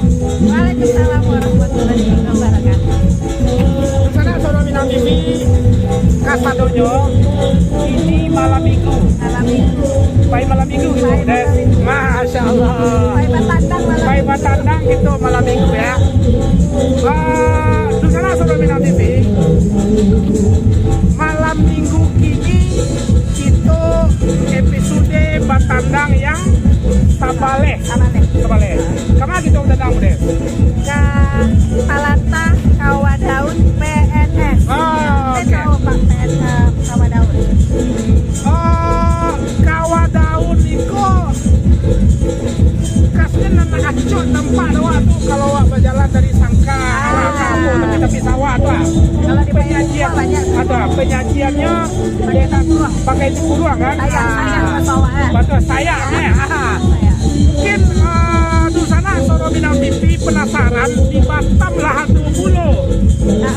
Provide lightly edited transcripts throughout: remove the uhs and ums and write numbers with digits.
Waalaikumsalam warahmatullahi wabarakatuh. Sana Sono Minang TV Kasadonyo ini malam minggu. Malam minggu. Pai malam minggu gitu Pai deh. malam minggu. Masya Allah. Pai batandang malam Pai minggu. batandang gitu malam minggu ya. Di sana Sono Minang TV malam minggu ini itu episode batandang yang Sabale. Sabale. Kemana gitu datang deh? Ke Palanta Kawadaun PNS. Oke. Tahu Pak PNS Kawadaun. Kawadaun itu kasnya nana acok tempat doa tuh kalau wak berjalan dari Sangka kamu tapi sawah tuh. Kalau di Penyajian banyak ada penyajiannya pakai tipu ruang kan? sayang bawaan. Betul sayangnya. Mungkin di sana Sono Minang TV penasaran di Batam Lahan 20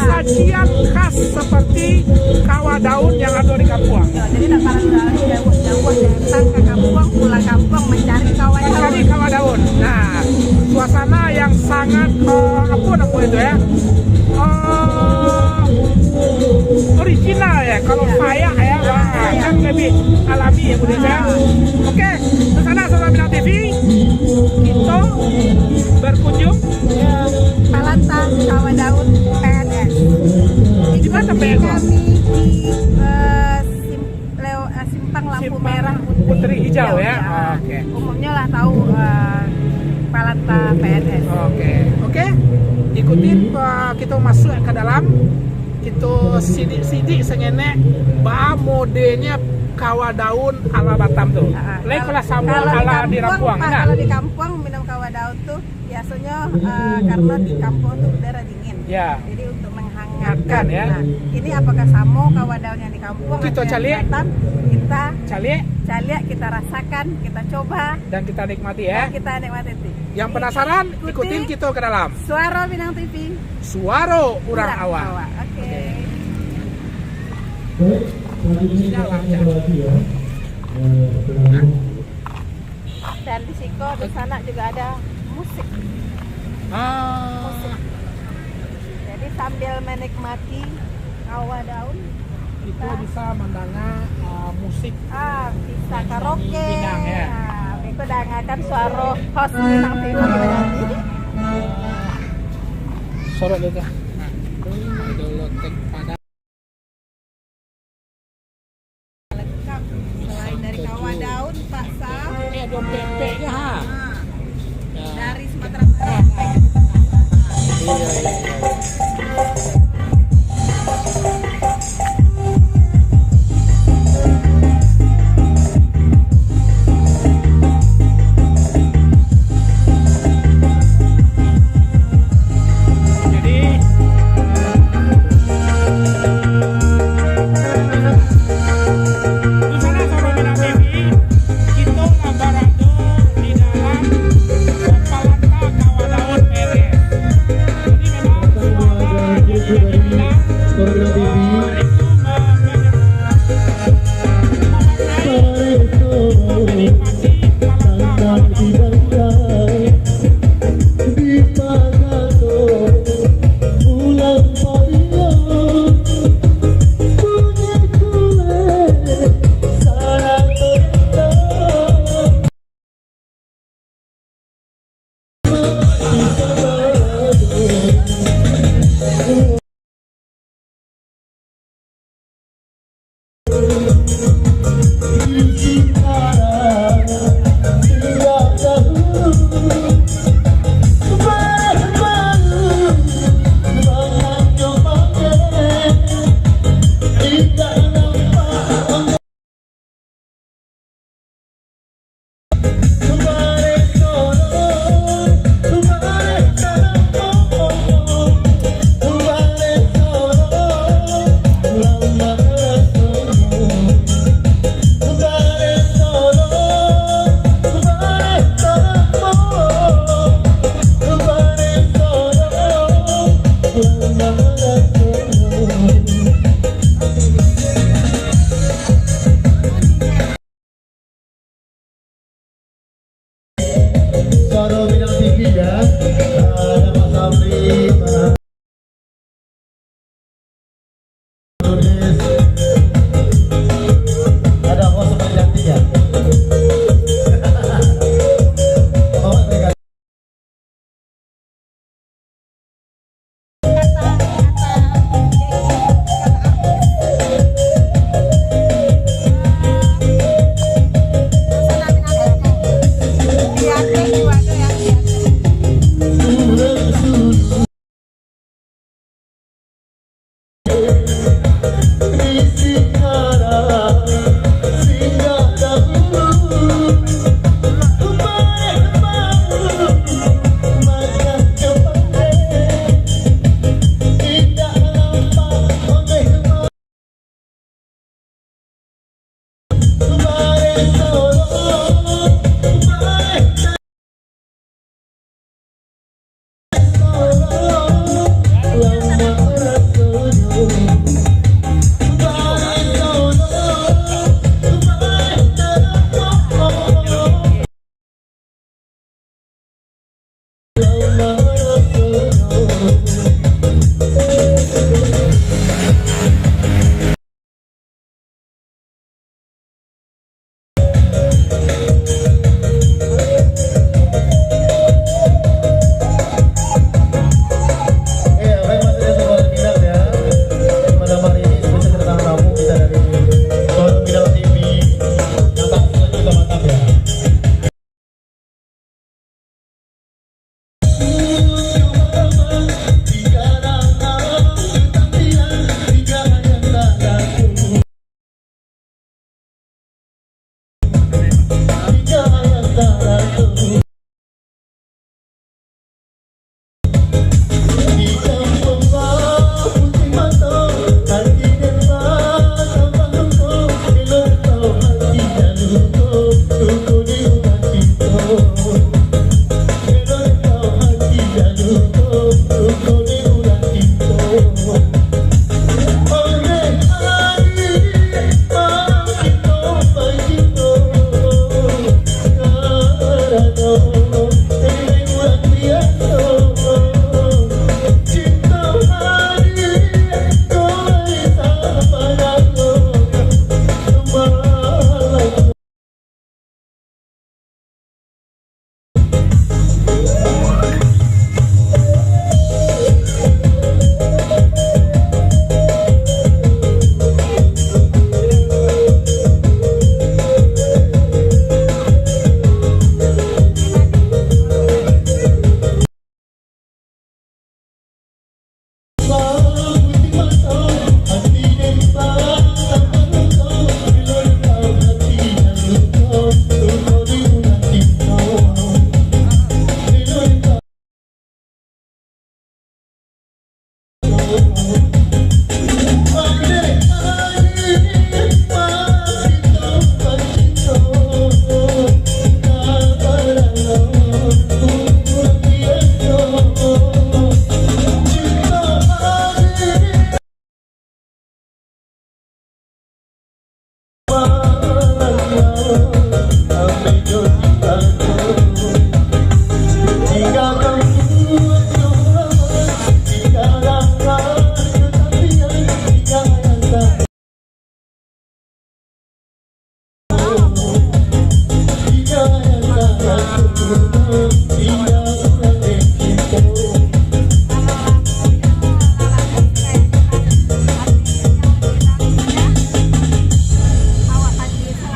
sajian khas seperti kawadaun yang ada di Kapuang. Jadi nak parang jauh datang ke kampung, pulang kampung mencari kawan. Mencari kawadaun. Nah, suasana yang sangat apa namanya itu ya? Original ya. Kalau saya ya, kan lebih alami ya Budi ya. Oke, di sana Sono Minang TV kita berkunjung Palanta Kawadaun PNS. di mana PNS? Kami di Simpang Lampu Merah Putri Hijau ya. Oke. Umumnya lah tahu Palanta PNS. Oke. Ikutin kita masuk ke dalam. Kita sidik-sidik sengenek bah modenya kawadaun ala Batam tuh. Lain kalau sambal ala di Rampuang. Pak, kalau di kampung minum kawadaun tuh biasanya karena di kampung tuh udara dingin. Ya. Jadi untuk menghangatkan Hangatkan, ya. Nah, ini apakah sama kawadaun yang di kampung? Kita atau yang cari. di Batam? Kita Cali cari, kita rasakan, kita coba, dan kita nikmati ya. dan kita nikmati. Yang penasaran ikutin kita ke dalam. Suara Minang TV. Suaro Urang Awak. Oke. Dan di Siko di sana juga ada musik. Jadi sambil menikmati kawadaun Itu bisa mendengar musik bisa karaoke. Minang, ya. Nah, itu dengarkan suara host Minang TV menyanyi. sorot dulu tuh. Dulu tek pada Lengkap selain dari kawadaun Pak Sam. ini ada pempeknya ha. Dari Sumatera Barat. Iya.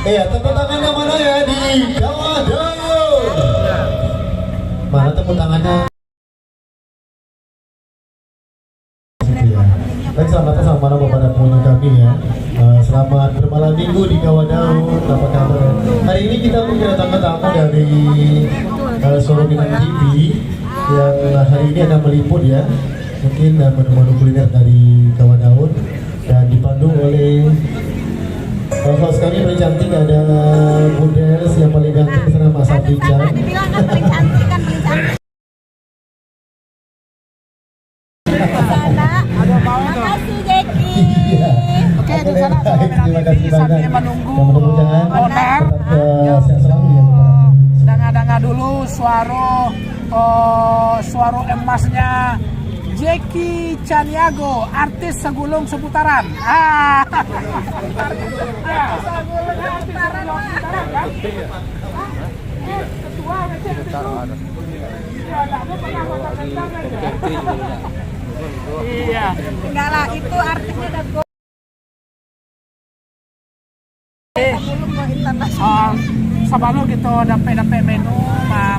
Iya, tepuk tangannya mana ya di Jawa Daun? Mana tepuk tangannya? Baik, selamat datang sama Bapak dan pengunjung kami ya. Selamat bermalam minggu di Jawa Daun. Apa kabar? Hari ini kita kedatangan tamu dari Solo Minang TV yang hari ini akan meliput ya. Mungkin menu-menu kuliner dari Jawa Daun dan dipandu oleh host kami paling cantik, ada Budels yang paling ganteng sana Mas Afrijan. Bilang kan paling cantik kan paling cantik. Makasih Jeki. Iya. Oke, di sana Terima kasih banyak. sambil menunggu Mudah-mudahan owner. sehat selalu ya. Danga-danga dulu suara emasnya Jeki Caniago, artis segulung seputaran. Iya. Enggak lah, itu artinya udah go. Belum go internasional. Sebelum kita dapat menu,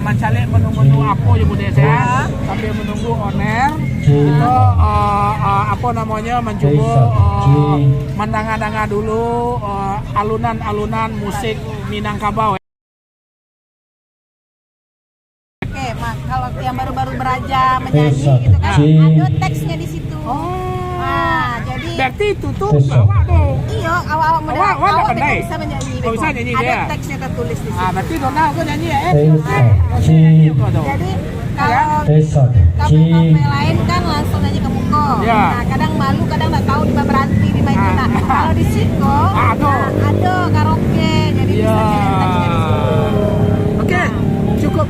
mencari menu-menu apa ya Bunda ya, sambil menunggu owner, kita apa namanya mencoba mendanga-danga dulu alunan-alunan musik Minangkabau. Oke, kalau yang baru-baru beraja menyanyi gitu kan, ada teksnya di situ. Nah, jadi Berarti itu tuh bawa dong. iya, awal-awal muda Awal awal pandai. bisa menyanyi. Oh, bisa nyanyi ada dia. teksnya tertulis di situ. Berarti Donald tuh nyanyi ya? Jadi kalau kafe-kafe lain kan langsung nyanyi ke muko. Ya. Nah, kadang malu, kadang nggak tahu di mana berhenti di mana. Nah, kalau di Siko ada karaoke, jadi bisa nyanyi teksnya di situ. Oke, cukup.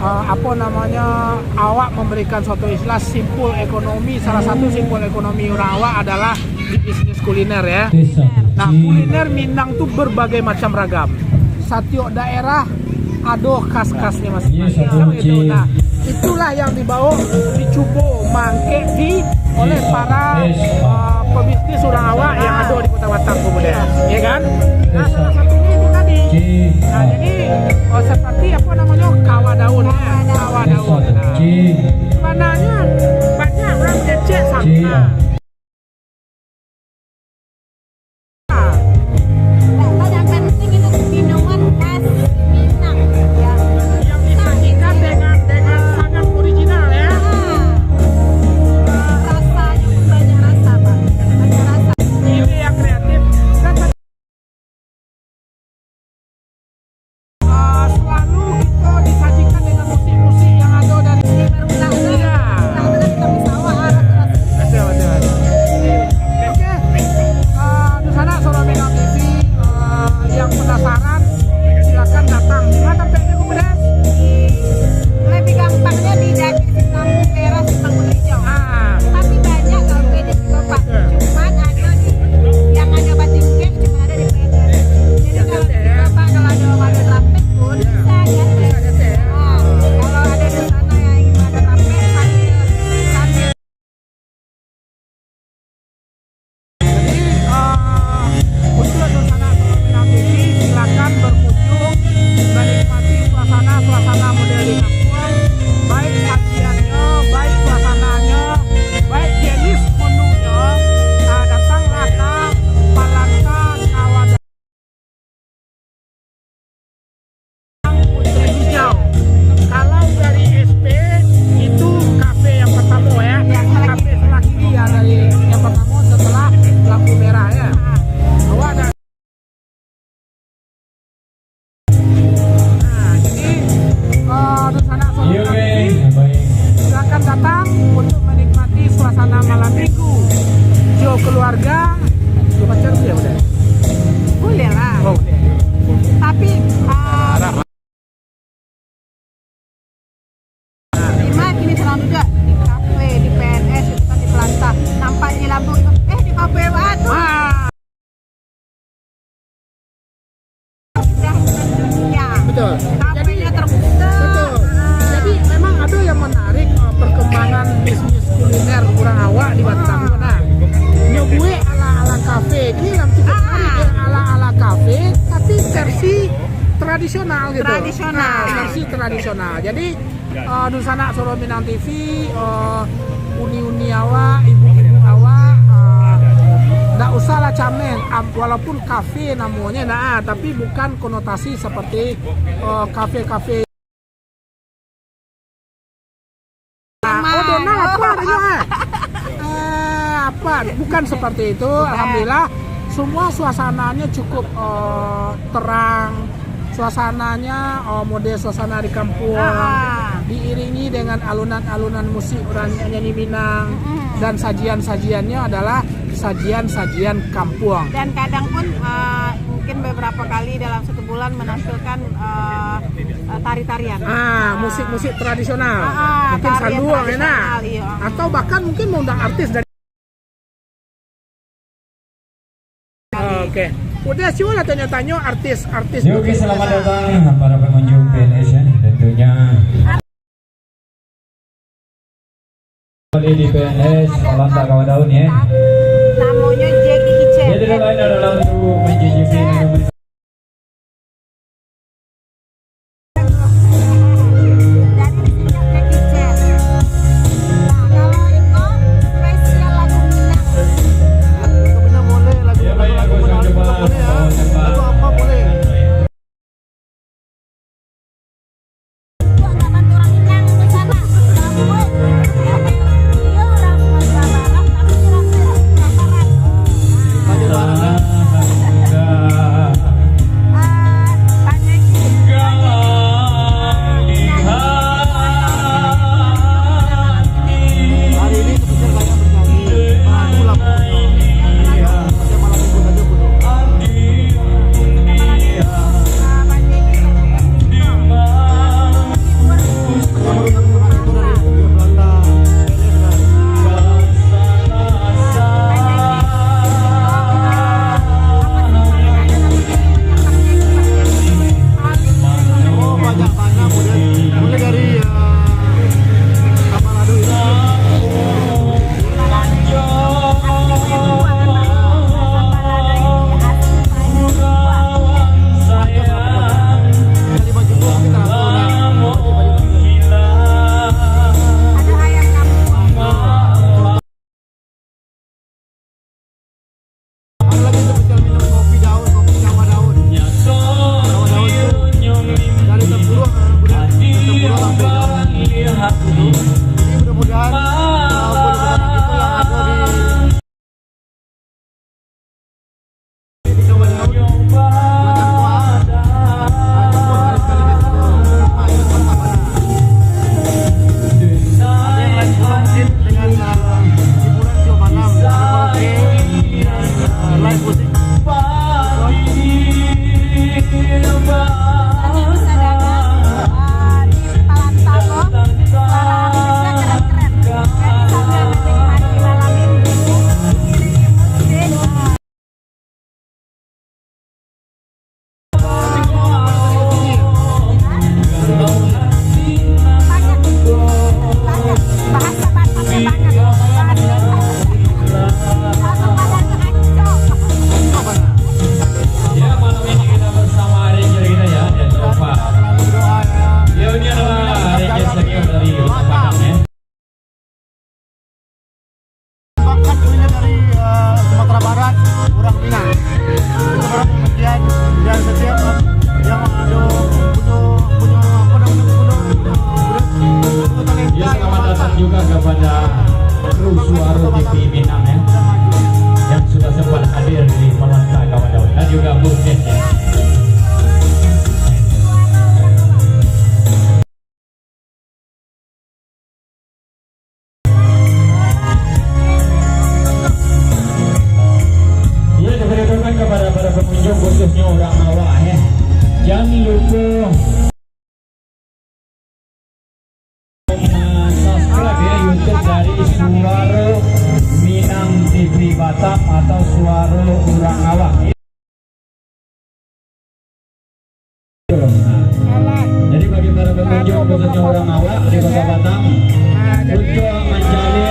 apa namanya, awak memberikan suatu istilah simpul ekonomi. Salah satu simpul ekonomi orang awak adalah di bisnis kuliner ya. Nah, kuliner Minang tuh berbagai macam ragam. Setiap daerah ada khas-khasnya masing-masing. Gitu. Nah, itulah yang dicoba mangke oleh para pebisnis orang awak yang ada di Kota Batam kemudian, ya kan? Nah, salah satunya itu tadi. Nah, jadi seperti apa namanya, kawa daun ya, kawa daun. Nah, sebenarnya banyak orang ngecek sama. Yang penting itu minuman khas Minang ya. Yang disajikan dengan sangat original ya. Rasanya pun banyak rasa, Pak. Banyak rasa. Ini yang kreatif. Dan selalu kita disajikan dengan musik-musik yang ada dari Indonesia. Oke, di sana Solo Minang TV, yang penasaran silakan datang. Di mana tempatnya kemudian? Lebih gampangnya di Daki Lampu Merah Simpang Hijau. Tapi banyak kafe di situ, Pak. Cuman ada yang ada batik cake cuma ada di PNS. Jadi kalau Bapak kalau ada makan rapet pun bisa ya. Nah, kalau ada di sana yang ingin makan rapet sambil Untuk Nusana Solo Minang TV, silakan berkunjung menikmati suasana model di kampung, baik sajiannya, baik suasananya, baik jenis menunya. Datanglah ke Palanta Kawadan Putri Hijau. Kalau dari SP itu kafe yang pertama ya, kafe sebelah kiri ya, dari yang pertama setelah lampu merah ya. Awak ada. Nah, jadi Nusana Solo Minang TV, silakan datang untuk menikmati suasana malam minggu. Jo keluarga, jo pacar ya udah. boleh lah. Oh, udah. Tapi Ima kini terang juga di kafe, di PNS itu kan di Pelanta. Nampak di lampu itu, di kafe batu. Sudah mendunia. Betul. Kafenya terbuka. Betul. Jadi memang ada yang menarik perkembangan bisnis kuliner orang awak di Batam. Nah, nyobue ala kafe. Ini yang cukup menarik ya, ala kafe tapi versi tradisional gitu. Tradisional. Nah, versi tradisional. Jadi Nusana Solo Minang TV, uni-uni awak, ibu-ibu awak, nggak usah lah camen, walaupun kafe namanya, tapi bukan konotasi seperti kafe-kafe. Donal apa adanya? Apa? Bukan seperti itu. Alhamdulillah, semua suasananya cukup terang. Suasananya model suasana di kampung, diiringi dengan alunan-alunan musik nyanyi Minang, dan sajian-sajiannya adalah sajian-sajian kampung. Dan kadang pun mungkin beberapa kali dalam satu bulan menampilkan tari-tarian. Musik-musik tradisional. Mungkin Tarian sanduang tradisional, enak. iya. Atau bahkan mungkin mengundang artis dari. Oke. Udah sih lah tanya-tanya artis-artis. Oke, selamat datang para pengunjung PNS ya, tentunya. Kembali di PNS Palanta Kawadan ya. Namanya Jackie Kitchen. Jadi lain adalah untuk mencicipi minuman. Jadi di sini Jackie Kitchen. Nah, kalau itu spesial lagu Minang. Benar boleh lagu. Ya, baik, aku boleh, coba boleh ya. bawa tempat. Lagu apa boleh? Gua nggak bantu orang Minang di sana. Gue, dia orang Sumatera Barat, tapi dia orang Sumatera Barat. Banyak banget. para pengunjung khususnya orang awak di Kota Batam untuk mencari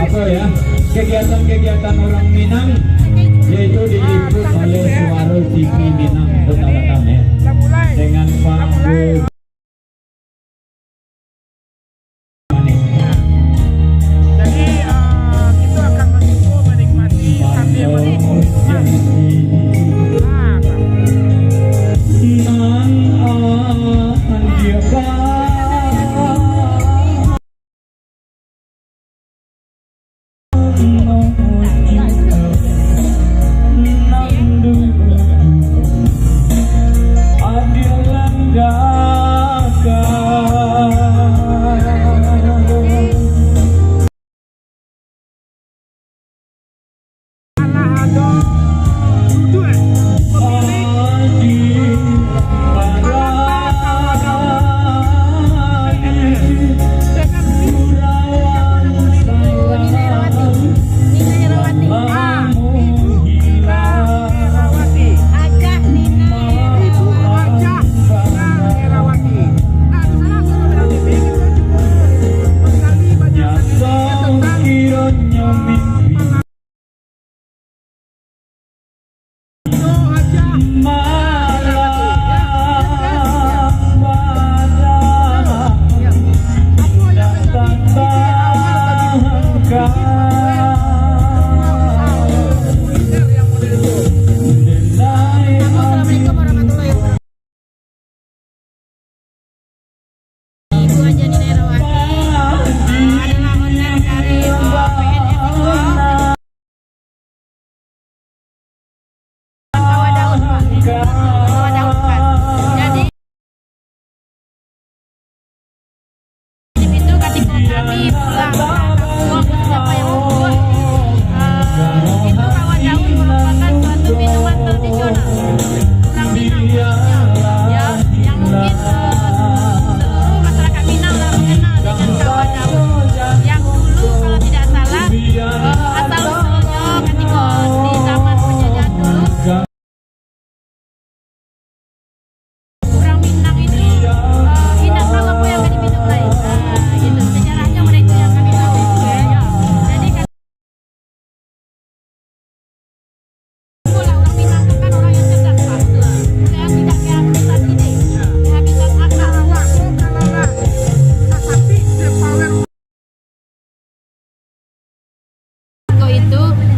apa ya, kegiatan-kegiatan orang Minang, yaitu diliput oleh Suara TV Minang Kota Batam ya, dengan Pak Bu. Jadi kita akan mencoba menikmati sambil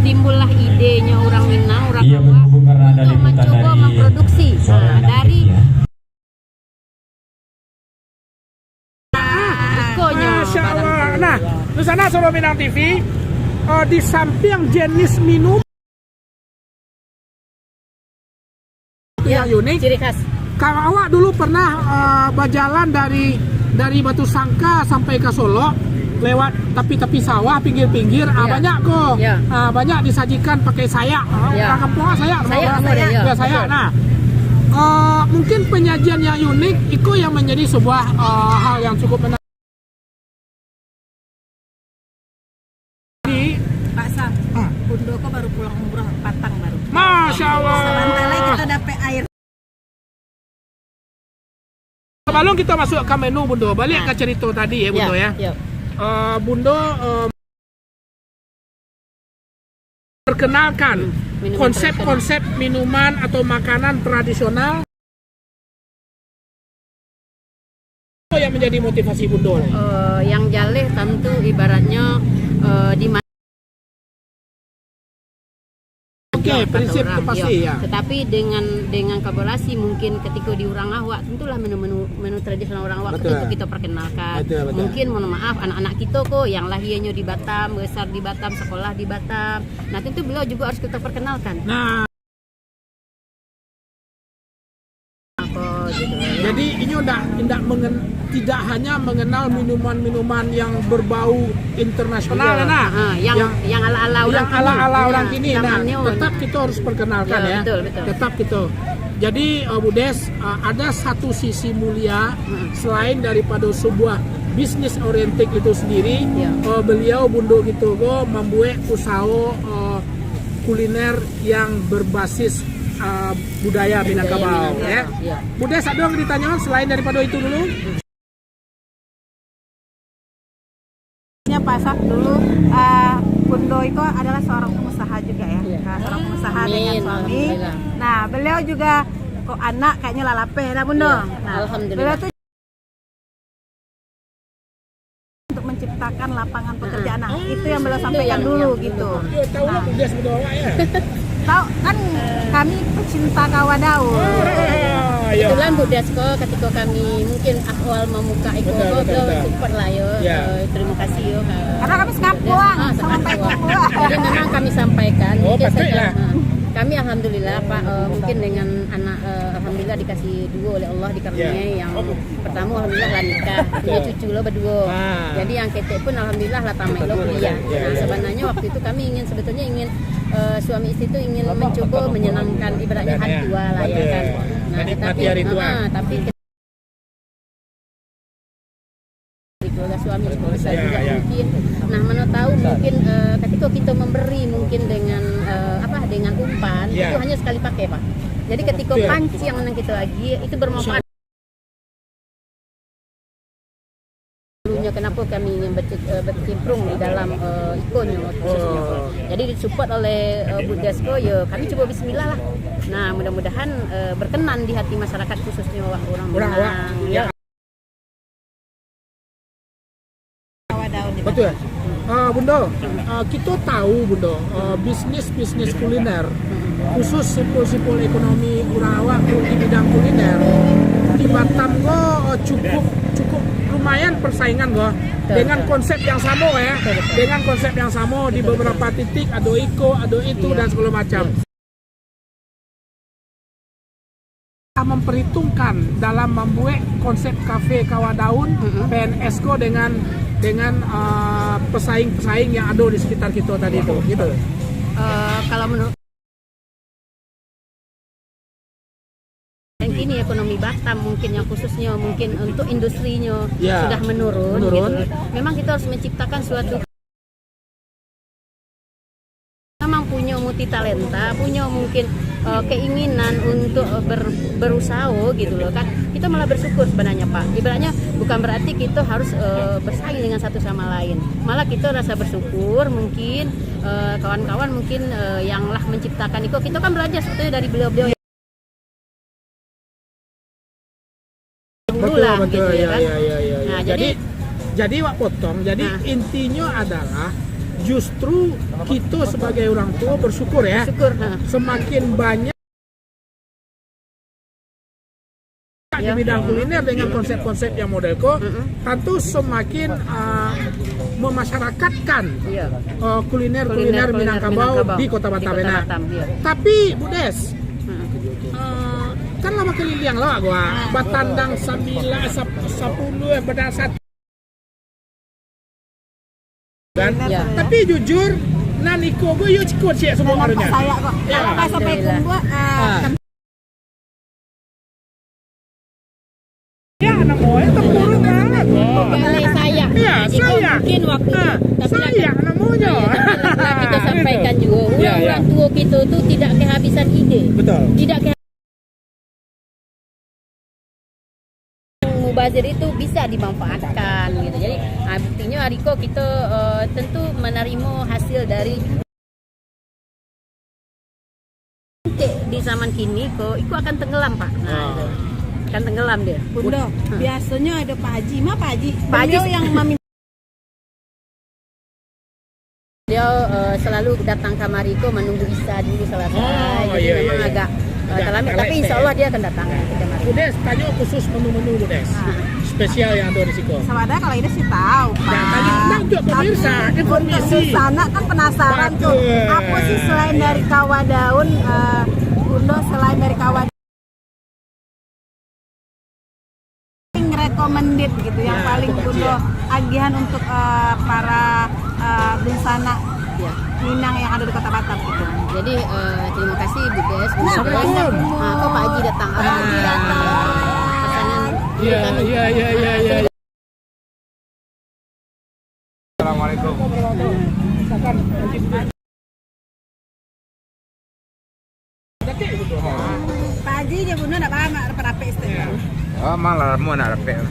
timbullah idenya orang Minang, orang Iya, Jawa berhubung karena ada untuk liputan mencoba dari memproduksi Suara dari Aktif, ya. Ikonya. Masya Allah. Nah, di sana Sobat Minang TV, di samping jenis minum yang unik, Ciri khas. kalau awak dulu pernah berjalan dari Batu Sangka sampai ke Solo lewat tepi-tepi sawah, pinggir-pinggir, banyak kok, Ya. banyak disajikan pakai sayak, Ya. kampung sayak, Sayak, apa? sayak, ya. Ya, sayak. Nah, mungkin penyajian yang unik itu yang menjadi sebuah hal yang cukup menarik. Pak Sam, Bundoko baru pulang umroh, Patang baru. Masya Allah. Sebentar lagi kita dapat air. Sebelum kita masuk ke menu Bundo, balik ke cerita tadi ya Bundo ya. Bundo perkenalkan Minuman konsep-konsep minuman atau makanan tradisional apa yang menjadi motivasi Bundo. Yang jaleh tentu ibaratnya di mana. Oke, prinsip itu orang, pasti ya. Tetapi dengan kolaborasi mungkin ketika di orang awak tentulah menu tradisional orang awak Betul. itu kita perkenalkan. Betul. Mungkin mohon maaf anak-anak kita kok yang lahirnya di Batam, besar di Batam, sekolah di Batam. Nah tentu beliau juga harus kita perkenalkan. Nah, Apa gitu. jadi ini tidak hanya mengenal minuman-minuman yang berbau internasional, nah, yang ala-ala orang yang ala-ala kini. orang kini. Nah, zamannya tetap kita harus perkenalkan Ya, ya. betul. Tetap gitu. Jadi Bu Des, ada satu sisi mulia selain daripada sebuah bisnis oriented itu sendiri. Ya. Beliau Bundo gitu membuat usaha kuliner yang berbasis budaya Minangkabau Minangkabau, ya. iya. Bu Des, ada yang ditanyakan selain daripada itu dulu? Pasak dulu, Bundo itu adalah seorang pengusaha juga ya, Iya. seorang pengusaha Amin, dengan suami. alhamdulillah. Nah, beliau juga kok anak kayaknya lalape, nah Bundo. Iya, Nah, alhamdulillah. beliau tuh untuk menciptakan lapangan pekerjaan. Nah, itu yang beliau sampaikan yang dulu dulu. gitu. Ya, tahu lah Bu Des berdoa ya. Tahu kan kami pecinta Kawadaun. Ayo. Kebetulan Bu Desko ketika kami mungkin awal membuka Eko Betul, betul. support lah yo. Ya. Terima kasih yo. Karena kami sekapuan, sampai Papua. Jadi memang kami sampaikan. Oh, mungkin pasti saja, lah. kami alhamdulillah Pak mungkin dengan anak alhamdulillah dikasih dua oleh Allah dikaruniai yang pertama alhamdulillah lah nikah, punya cucu lo berdua. Ah. Jadi yang ketek pun alhamdulillah lah tamat lo kuliah. Nah, sebenarnya waktu itu kami sebetulnya ingin suami istri itu ingin mencoba menyenangkan ibaratnya hari tua lah ya kan. Nah, Menikmati hari tua. tapi keluarga suami cukup besar juga mungkin. Nah, mana tahu mungkin ketika kita memberi mungkin dengan dengan umpan itu hanya sekali pakai Pak. Jadi ketika panci yang menang kita lagi itu bermanfaat. Dulunya kenapa kami ingin berkecimpung di dalam ikonnya khususnya. Jadi disupport oleh Bu Desko ya kami coba bismillah lah. Nah, mudah-mudahan berkenan di hati masyarakat khususnya orang Minang. Ya. Betul. Bundo, kita tahu Bundo, bisnis kuliner, khusus simpul-simpul ekonomi Urawa di bidang kuliner di Batam cukup lumayan persaingan dengan konsep yang sama ya, dengan konsep yang sama di beberapa titik ada iko, ada itu dan segala macam. Memperhitungkan dalam membuat konsep kafe Kawadaun PNSko dengan pesaing-pesaing yang ada di sekitar kita tadi itu gitu. Kalau menurut yang kini ekonomi Batam mungkin yang khususnya mungkin untuk industrinya sudah menurun. Gitu. Memang kita harus menciptakan suatu memang punya multi talenta, punya mungkin keinginan untuk berusaha gitu loh kan. Kita malah bersyukur sebenarnya Pak. Ibaratnya bukan berarti kita harus bersaing dengan satu sama lain. Malah kita rasa bersyukur mungkin kawan-kawan mungkin yang lah menciptakan itu kita kan belajar sebetulnya dari beliau-beliau yang dulu lah gitu ya kan. Nah, jadi Wak potong. Jadi intinya adalah justru kita sebagai orang tua bersyukur ya. Semakin banyak di bidang kuliner dengan konsep-konsep yang modelko, tentu semakin memasyarakatkan kuliner Minangkabau di Kota Batam. Tapi Bu Des, kan lama keliling lah gua, Batandang 9, 10 berdasar kan? Tapi jujur, naniko gue yuk cikut sih semua orangnya. Saya kok. Kalau nggak sampai kumpul, ya anak moe tempurung banget. Saya. Iya, saya. Mungkin waktu saya namanya. Kita sampaikan juga, orang tua kita tuh tidak kehabisan ide. Betul. Tidak mubazir itu bisa dimanfaatkan gitu. Jadi buktinya Ariko kita tentu menerima hasil dari di zaman kini kok itu akan tenggelam Pak. Nah, itu. Akan tenggelam dia. Bunda, biasanya ada Pak Haji. Pak Haji yang meminta dia selalu datang ke Mariko menunggu Isa dulu selesai. Jadi memang agak terlambat, tapi insya Allah dia akan datang ke Mariko. Bu Des, tanya khusus menu-menu Bu Des. Spesial yang ada di Siko. Sebenarnya kalau ini sih tahu Pak. Nah, tadi juga pemirsa informasi. Di sana kan penasaran tuh. Apa sih selain dari Kawadaun, Bunda selain dari Kawadaun recommended gitu yang paling Bunda agihan untuk para bencana Minang yang ada di Kota Batam gitu. Jadi terima kasih Bu Des. Kok Pak Haji datang? Pak Haji datang. Iya. Assalamualaikum. Detik betul. Pak Haji je Bunda nak bawa mak rapi-rapi istilah. Oh, malah mau nak repek.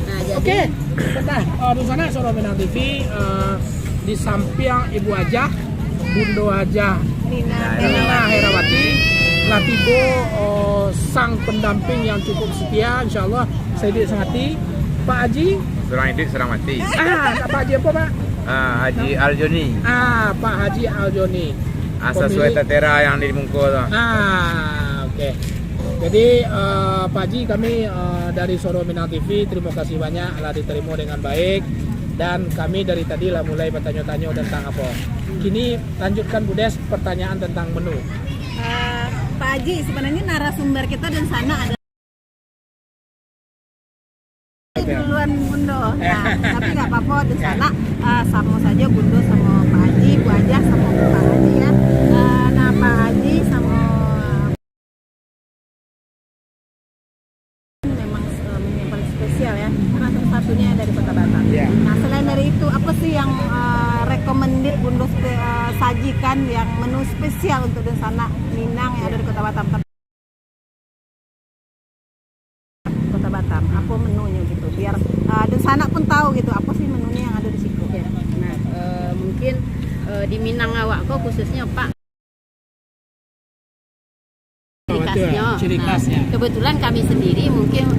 Nah, jadi Oke, bentar. Di sana Soro Minang TV di samping Ibu Hajah, Bundo Hajah Nina Herawati, Latibo sang pendamping yang cukup setia, insya Allah saya disengati. Pak Haji, Serang hidup, serang mati. Pak Haji apa Pak? Haji Aljoni. Pak Haji Aljoni. Asal Pemilik- suai tera yang di Mungko tu. Oke. Jadi Pak Haji, kami dari Soro Minang TV terima kasih banyak lah diterima dengan baik, dan kami dari tadi lah mulai bertanya-tanya tentang apa. Kini lanjutkan Bu Des pertanyaan tentang menu. Pak Haji, sebenarnya narasumber kita dan sana ada duluan Bundo. Nah, tapi nggak apa-apa di sana sama saja Bundo sama Pak Haji, Bu Hajah sama Pak Haji ya. Nah, Pak Haji sama memang menu yang paling spesial ya, karena satu-satunya dari Kota Batam. Iya. Nah, selain dari itu apa sih yang recommended Bundo sajikan yang menu spesial untuk di sana Minang yang ada di Kota Batam? Kota Batam, apa menunya gitu, biar dan sana pun tahu gitu apa sih menunya yang ada di situ. nah mungkin di Minang awak kok khususnya Pak Ciri Nah, khasnya. kebetulan kami sendiri mungkin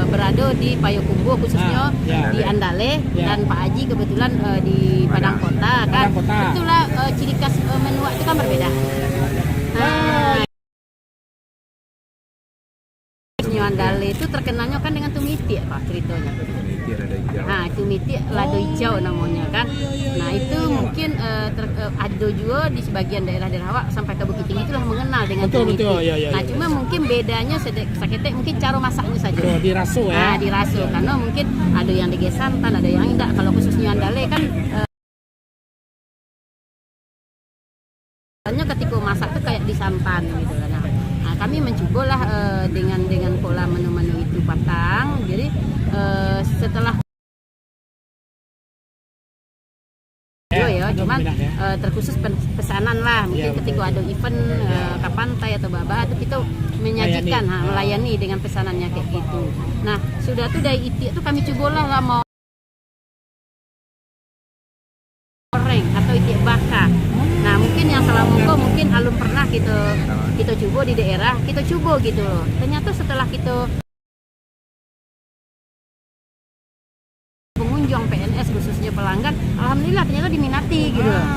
berada di Payakumbuh khususnya ya. di Andale, Ya. dan Pak Haji kebetulan di Padang Kota kan. Padang Kota. Itulah ciri khas menu itu kan berbeda. Nah, Andale itu terkenalnya kan dengan tumiti Pak ceritanya. Nah, tumiti lado hijau namanya kan. Nah, itu mungkin ada juga di sebagian daerah-daerah awak sampai ke Bukit Tinggi itulah mengenal dengan tumiti. Betul, ya. Nah, cuma mungkin bedanya sakit mungkin cara masaknya saja. Diraso ya. Nah, diraso karena mungkin ada yang digé santan, ada yang enggak. Kalau khususnya Andale kan soalnya ketika masak tuh kayak disantan gitu kan. Nah, kami mencobalah dengan pola menu-menu itu patang. Jadi setelah cuman terkhusus pesanan lah mungkin ketika ada event ke pantai atau baba itu kita menyajikan melayani dengan pesanannya kayak gitu. Nah, sudah tuh dari itu kami cobalah lah mau goreng atau itik bakar. Nah, mungkin yang salah mongko mungkin alum pernah kita coba di daerah, kita coba gitu loh. Ternyata setelah kita pengunjung PNS khususnya pelanggan, alhamdulillah ternyata diminati gitu loh.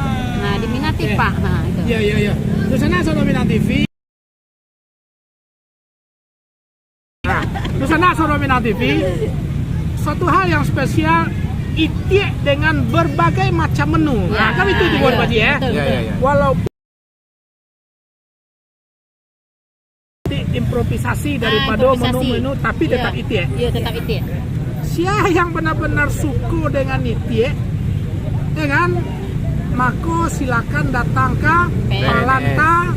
Nah, diminati Pak. Nah, itu. Iya. Di sana Soro Minang TV. Nah, di sana Soro Minang TV. Suatu hal yang spesial itik dengan berbagai macam menu. Nah, kan itu juga Pak Haji ya. Betul, betul. Walaupun improvisasi daripada Improvisasi. menu-menu tapi tetap itik. Iya, tetap itik. Siapa yang benar-benar suka dengan itik, ya kan? Maka silakan datang ke Palanta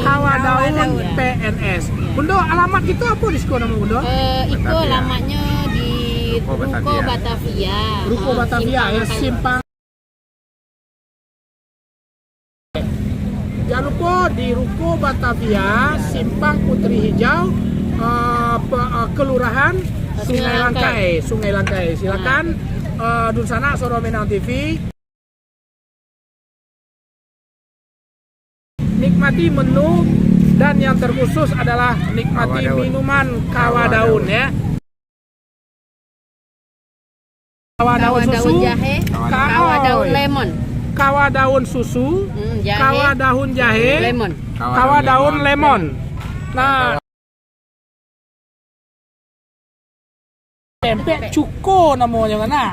Kawadaun PNS. Bundo, alamat itu apa di sekolah nama Bundo? Itu alamatnya di Ruko Batavia. Ruko Batavia ya, simpang. Jangan lupa di Ruko Batavia, Simpang Putri Hijau, Kelurahan Sungai Langkai. Silakan Dunsana Soro Minang TV. Nikmati menu, dan yang terkhusus adalah nikmati minuman Kawadaun ya. Kawadaun susu, jahe, Kawadaun lemon. Kawadaun susu, Jahe, Kawadaun jahe, lemon. Kawadaun lemon. Nah, tempe cuko namanya kan. Nah.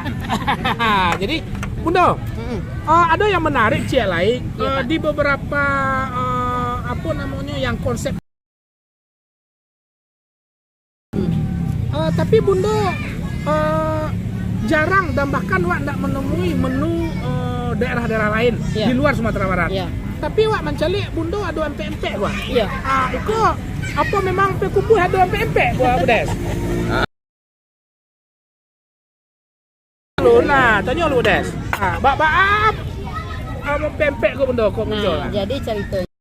Jadi, Bundo, ada yang menarik Cik Lai di beberapa apa namanya yang konsep. Tapi Bundo jarang dan bahkan wak tidak menemui menu daerah-daerah lain di luar Sumatera Barat. Iya. Tapi wak mencari Bundo ada empek-empek wak. Iya. Itu apa memang pekubu ada empek-empek wak Budes? Nah, tanya lu Budes. Bak sama pempek kok benda kok muncul. Nah, jadi ceritanya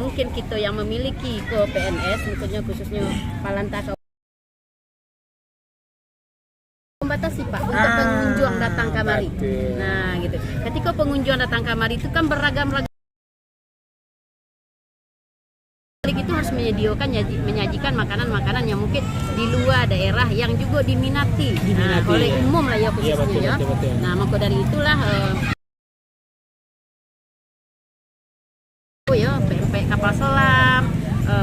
mungkin kita yang memiliki ke PNS, khususnya Palanta membatasi Pak untuk pengunjung datang kamari. Nah, gitu. Ketika pengunjung datang kamari itu kan beragam-ragam, itu harus menyajikan makanan-makanan yang mungkin di luar daerah yang juga diminati. Nah, oleh umum lah ya khususnya. Betul. Nah, maka dari itulah pempek kapal selam,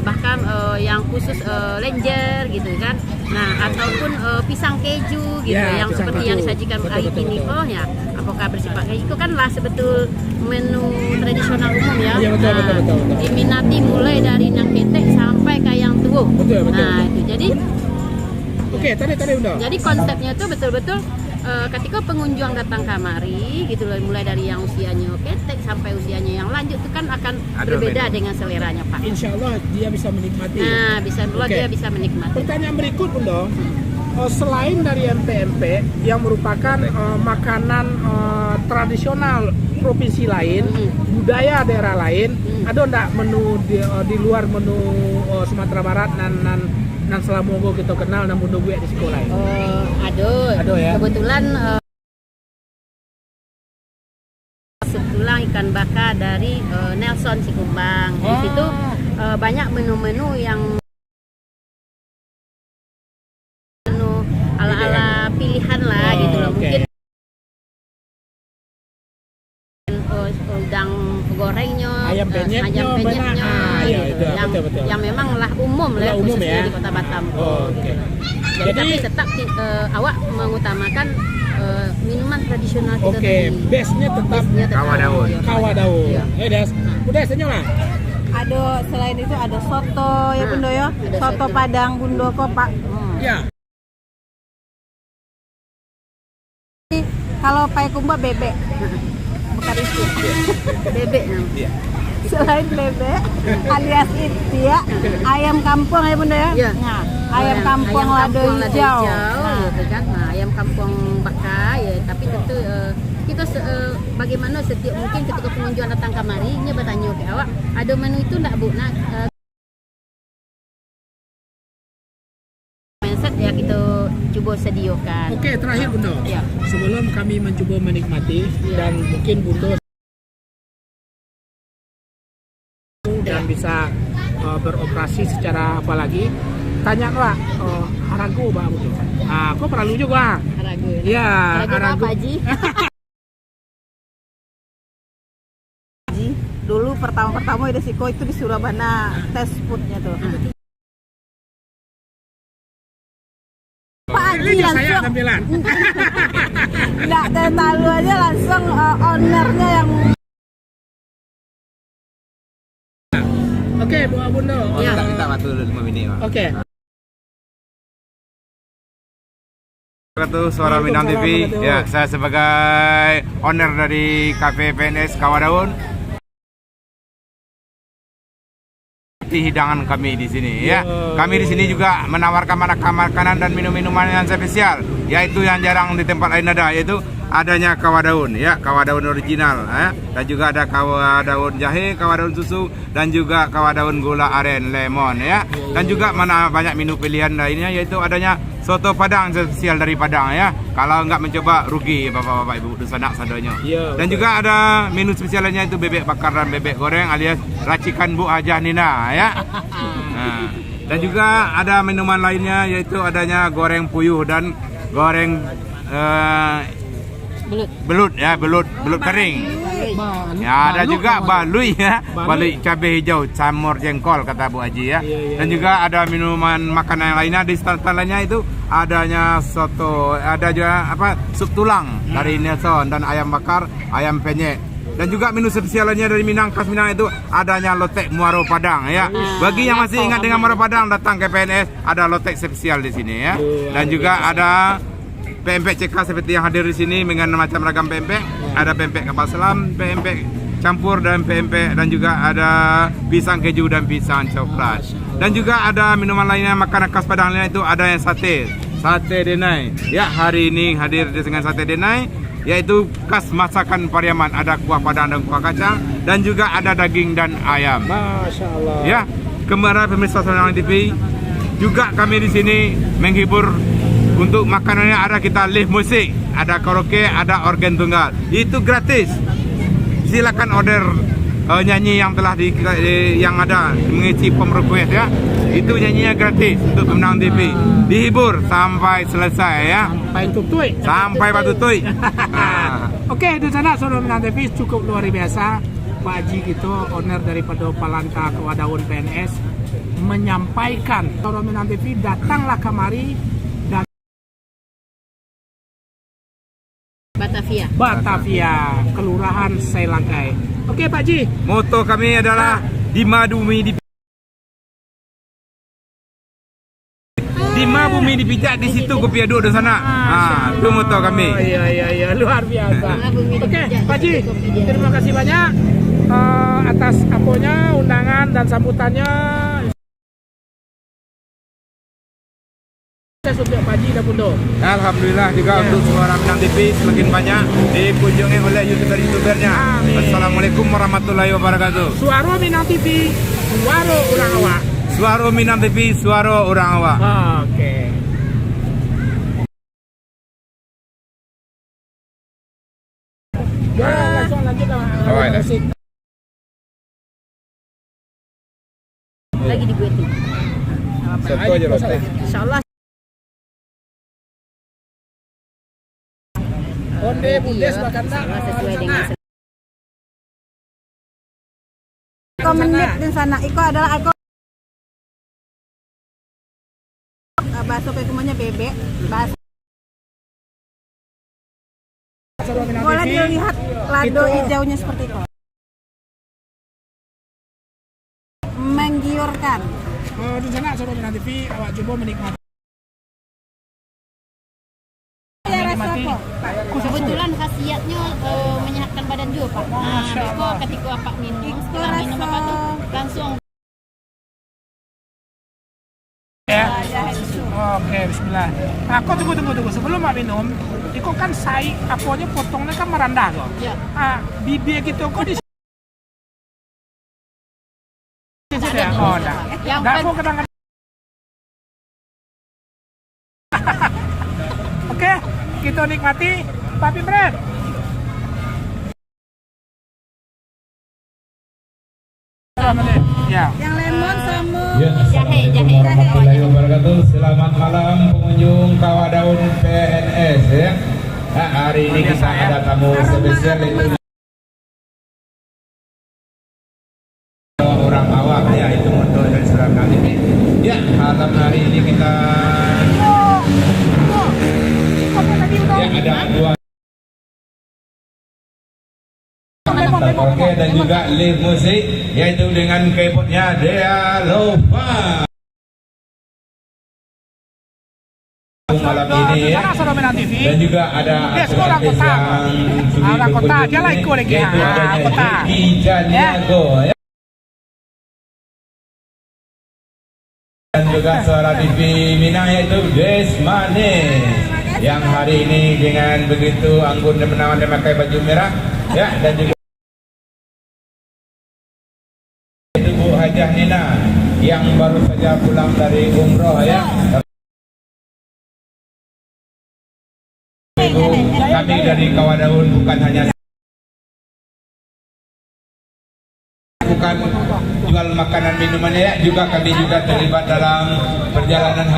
bahkan yang khusus lenjer gitu kan. Nah, ataupun pisang keju gitu Ya, yang pisang seperti keju. yang disajikan Betul, hari betul, ini. betul. Oh ya, apakah bersifat keju itu kan lah sebetul menu tradisional umum ya. Iya, betul. Diminati mulai dari yang ketek sampai ke yang tua. Betul. Nah, itu jadi Oke, tadi benda. jadi konsepnya itu betul-betul ketika pengunjung datang kamari gitu loh, mulai dari yang usianya ketek sampai usianya yang lanjut itu kan akan Ada berbeda menu. dengan seleranya Pak. Insya Allah dia bisa menikmati. Nah, Oke. dia bisa menikmati. Pertanyaan berikut bunda, selain dari empek-empek yang merupakan makanan tradisional provinsi lain, budaya daerah lain, ada enggak menu di luar menu Sumatera Barat nan selama kita kenal nan bunda gue di sekolah ini? Ada ya. Kebetulan setulang ikan bakar dari Nelson Sikumbang. Di situ banyak menu-menu yang menu ala-ala pilihan lah gitu loh. oke. Mungkin udang gorengnya, Ayam penyetnya, penyetnya, iya, gitu. itu, yang, betul. yang memang lah umum lah Lah, umum khususnya ya. di Kota Batam. Oke. Jadi, tapi tetap awak mengutamakan minuman tradisional kita Oke, tadi. base-nya tetap Base-nya tetap. Kawah daun. Iya. Kawah daun. Iya. Des, udah senyum lah. Ada selain itu ada soto ya Nah, Bundo ya. ada Soto soto. Padang Bundo kok Pak. Ya. Kalau Payakumbuh bebek. Bukan itu. Bebek namanya. Selain bebek alias itu ya, ayam kampung ya Bunda ya. Iya. Nah, ayam kampung lado hijau. Nah, gitu kan. Nah, ayam kampung bakar ya, tapi tentu kita bagaimana setiap mungkin ketika pengunjung datang kamari nya bertanya ke awak, ada menu itu enggak Bu? Nah, mindset ya kita coba sediakan. Oke, terakhir Bunda. Ya. Sebelum kami mencoba menikmati dan mungkin Bunda dan bisa beroperasi secara apa lagi, tanya lah harago Pak Bunda. Ah, kok perlu juga? Harago. Iya, Harago apa Ji? Dulu pertama-pertama di Siko itu di Surabaya tes foodnya tuh. Pak Haji Ini saya langsung tampilan. nggak terlalu aja langsung ownernya yang Oke, Bu Bunda. Ya. Kita waktu 5 menit, Pak. Oke. Wabarakatuh, Suara Minang TV. Waalaikumsalam. Ya, saya sebagai owner dari Cafe PNS Kawah Daun. Hidangan kami di sini ya. Kami di sini juga menawarkan makanan dan minum-minuman yang spesial, yaitu yang jarang di tempat lain ada, yaitu adanya kawah daun ya, kawah daun original ya. Dan juga ada kawah daun jahe, kawah daun susu, dan juga kawah daun gula aren lemon ya. Dan juga mana banyak menu pilihan lainnya, yaitu adanya soto Padang spesial dari Padang ya. Kalau enggak mencoba rugi bapak-bapak ibu sanak sadanya. Iya, Dan juga ada menu spesial lainnya, itu bebek bakar dan bebek goreng alias racikan Bu Hajah Nina ya. Nah, dan juga ada minuman lainnya, yaitu adanya goreng puyuh dan goreng belut ya, belut kering. Ya, ada juga balui ya, balui cabai hijau, camur jengkol kata Bu Haji ya. Dan juga ada minuman makanan yang lainnya. Di stand lainnya itu adanya soto, ada juga sup tulang dari Nelson, dan ayam bakar, ayam penyet. Dan juga menu spesial lainnya dari Minang, khas Minang, itu adanya lotek Muaro Padang ya. Bagi yang masih ingat dengan Muaro Padang, datang ke PNS, ada lotek spesial di sini ya. Dan juga ada pempek CK seperti yang hadir di sini dengan macam ragam pempek. Ada pempek kapal selam, pempek campur, dan pempek, dan juga ada pisang keju dan pisang coklat. Dan juga ada minuman lainnya, makanan khas Padang lainnya, itu ada yang sate denai. Ya, hari ini hadir dengan sate denai yaitu khas masakan Pariaman. Ada kuah padang dan kuah kacang, dan juga ada daging dan ayam. Masya Allah. Ya, kembali pemirsa Sonang TV, juga kami di sini menghibur. Untuk makanannya ada kita live musik, ada karaoke, ada organ tunggal. Itu gratis. Silakan order nyanyi yang telah yang ada mengisi form request ya. Itu nyanyinya gratis untuk pemenang TV. Dihibur sampai selesai ya. Sampai tutui. Sampai batutui. Oke, di sana Saudara Minang TV cukup luar biasa. Pak Haji gitu, owner daripada Palanta Kawadaun PNS menyampaikan Saudara Minang TV datanglah kemari Batavia, Kelurahan Selangkai. Oke Pak Ji. Moto kami adalah di bumi dipijak, di situ kopi aduk di sana. Itu moto kami. Oh, iya, luar biasa. Oke, Pak Ji, terima kasih banyak atas aponya, undangan dan sambutannya. Untuk Pak Haji dan Bundo. Alhamdulillah juga untuk Suara Minang TV semakin banyak dikunjungi oleh youtuber-youtubernya. Assalamualaikum warahmatullahi wabarakatuh. Suara Minang TV, suara orang awak. Suara Minang TV, suara orang awak. Oke. Ya, langsung lanjut lah. Musik. Lagi di gue tuh. Satu aja loh teh. Insyaallah. Onde bundes bakanda. Sesuai dengan Menit di sana. Iko adalah aku bakso pekumanya bebek. Bakso. Boleh dilihat lado hijaunya seperti itu. Menggiurkan. Di sana Saudara Minang TV awak coba menikmati. Kebetulan khasiatnya menyehatkan badan juga Pak. Nah, Beko ketika Pak minum, setelah minum apa tuh langsung. Ya. Oke, bismillah. Aku tunggu. Sebelum Mak minum, itu kan aponya potongnya kan merendah kok. Ya. Bibir gitu kok di sini. Oh, dah. Yang Aku kadang-kadang. Oke, kita nikmati Papi Bread. Ya. Yang lemon sama Ya, Assalamualaikum warahmatullahi wabarakatuh. Selamat malam pengunjung Kawadaun PNS ya. Nah, hari ini kita ada tamu spesial itu orang awak ya, itu moto dari Suara Minang TV. Ya, malam hari ini kita ya ada dua karaoke dan juga live musik, yaitu dengan keyboardnya Dea Lova. Malam ini ya, dan juga ada artis yang kota aja lah ikut lagi. yaitu adanya Kota. Yuki Janiago ya. Dan juga Suara TV Minang yaitu Desmane yang hari ini dengan begitu anggun dan menawan dan memakai baju merah ya, dan juga itu Bu Hajah Nina yang baru saja pulang dari umroh ya. Ibu, kami dari Kawadaun bukan hanya bukan jual makanan minuman ya, juga kami juga terlibat dalam perjalanan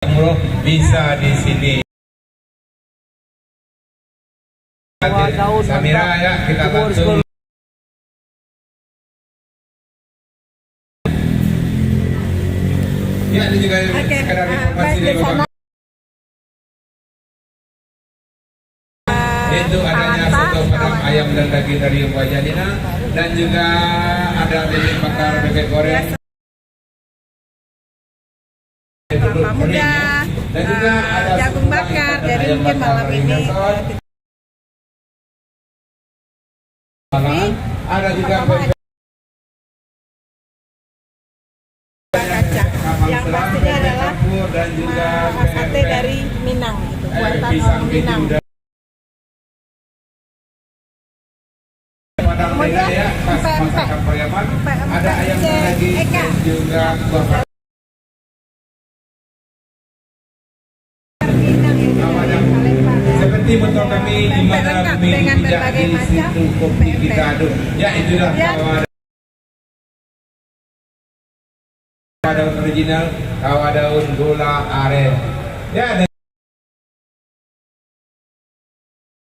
umroh bisa di sini. Samira ya, kita langsung ya, ini juga sekedar informasi dari Bapak. Itu adanya soto padang ayam dan daging dari Mbak Janina, dan juga ada bebek bakar, bebek goreng, muda, dan juga ada jagung bakar. Jadi mungkin malam ini ada juga bebek kacang. Yang pastinya adalah Timur dan juga sate dari Minang gitu, buatan pisang orang keju Minang. dan Padang Tengah ya, khas masakan Pariaman. Ada ayam daging dan juga buah Minang ini dari Palembang. seperti betul kami di mana Lengkap bumi dengan tidak berbagai di macam situ kopi kita aduk. Ya itulah Ya. daun original, daun gula aren. Ya, dan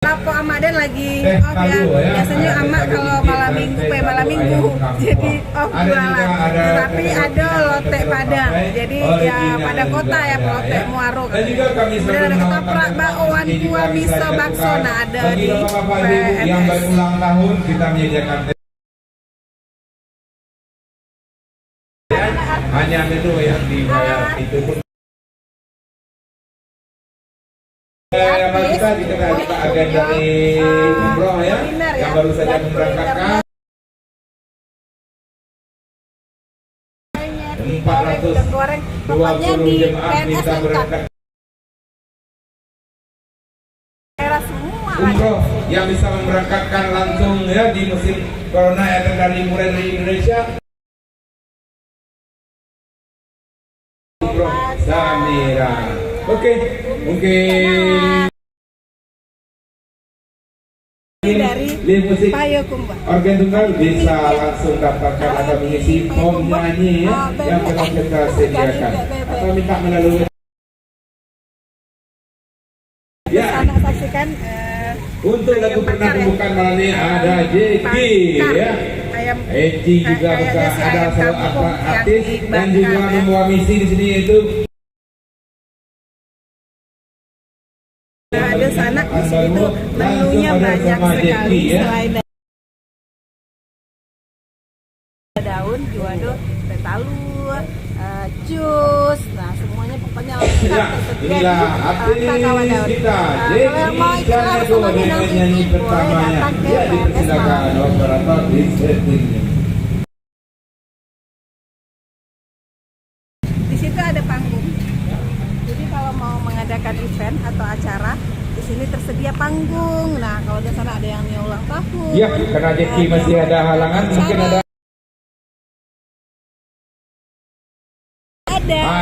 Lapo Amaden lagi teh off ya. kaldu ya. Biasanya Ada Amak teh kaldu kalau dikit malam dan minggu, teh malam kaldu minggu ayam kampung. jadi off Ada jualan. juga ada Tapi teh ada kaldu lotek ayam Padang. kampung. Jadi Original ya pada juga kota ya ada, lotek Muaro. Dan juga kami Kemudian ada selalu ketoprak bakwan ini juga kuah bisa miso dilakukan. bakso nah ada Bagi di bapak-bapak ibu yang PNS. berulang tahun kita menyediakan teh. Hanya menu yang dibayar itu pun. Apa kita juga agen dari umroh ya, kuliner yang baru saja Dan memberangkatkan kulinernya digoreng, goreng. Pokoknya 420 di jemaah PNS kita lengkap. berangkat Daerah semua ada. umroh yang bisa memberangkatkan langsung ya di musim corona yang dari mulai dari Indonesia. Umroh Samira. Oke, mungkin Dari live musik Payakumbuh. organ tunggal bisa langsung dapatkan atau mengisi form nyanyi ya, yang telah kita sediakan atau minta melalui ya. Anak saksikan Untuk lagu pernah bukan malam ini ada Jeki ya. ayam Eci juga kayaknya bukan sih ada ayam salah kampung apa yang artis dan juga dibakar, ya. membawa misi di sini yaitu ada sana di situ menunya banyak sekali selain daun, juado, teh talur, jus, nah semuanya pokoknya lengkap ya, tersedia inilah di artis Kawan Daun. kita Kalau yang mau Jeki iklan Canedo sama dengan Minang nyanyi TV boleh pertamanya datang ke ya PNS dipersilakan Malang. operator di settingnya. Di situ ada panggung. Jadi kalau mau mengadakan event atau acara, di sini tersedia panggung. Nah, kalau di sana ada yang ulang tahun. Ya, karena Jeki masih ada halangan, mungkin ada.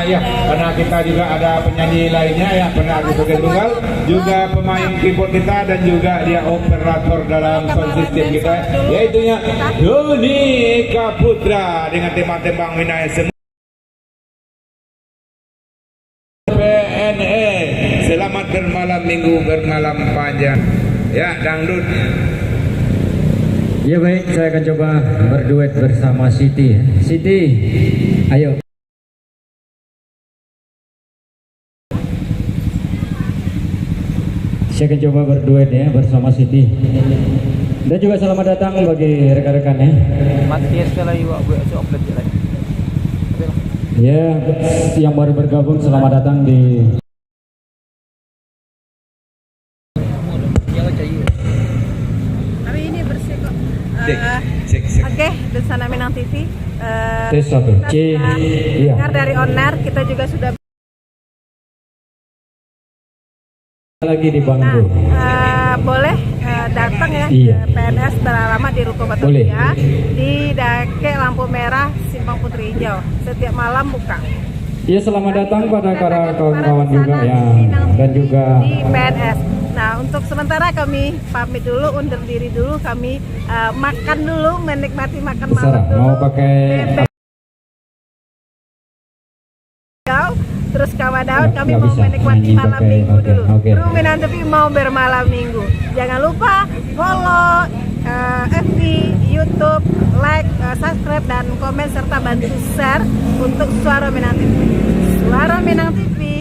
Ya, karena kita juga ada penyanyi lainnya ya, pernah di Sogen Tunggal, juga pemain keyboard kita dan juga dia operator dalam sound system kita, yaitunya Doni Kaputra dengan tema tembang Minaya semua. PNE, selamat bermalam minggu, bermalam panjang. Ya, dangdut. Ya baik, saya akan coba berduet bersama Siti. Siti, ayo. Saya akan coba berduet ya bersama Siti. Dan juga selamat datang bagi rekan-rekan ya. Ya, yang baru bergabung selamat datang di Tapi ini bersih kok. Cek. Oke, di sana Minang TV. tes satu. C. Iya. Dengar dari Onar, kita juga sudah. Lagi di bangku. Boleh datang ya Iya. ke PNS Teralamat di Ruko Boleh. Batavia di Dake Lampu Merah Simpang Putri Hijau. Setiap malam buka. Ya, selamat datang pada para kawan-kawan juga ya, dan juga di PNS. Nah, untuk sementara kami pamit dulu, undur diri dulu, kami makan dulu, menikmati makan malam Sarah dulu. mau pakai Terus kawan daun kami nggak mau bisa menikmati nyanyi malam pakai- minggu oke, dulu. oke. Kru Minang TV mau bermalam minggu. Jangan lupa follow FB, YouTube, like, subscribe dan komen serta bantu share untuk Suara Minang TV. Suara Minang TV.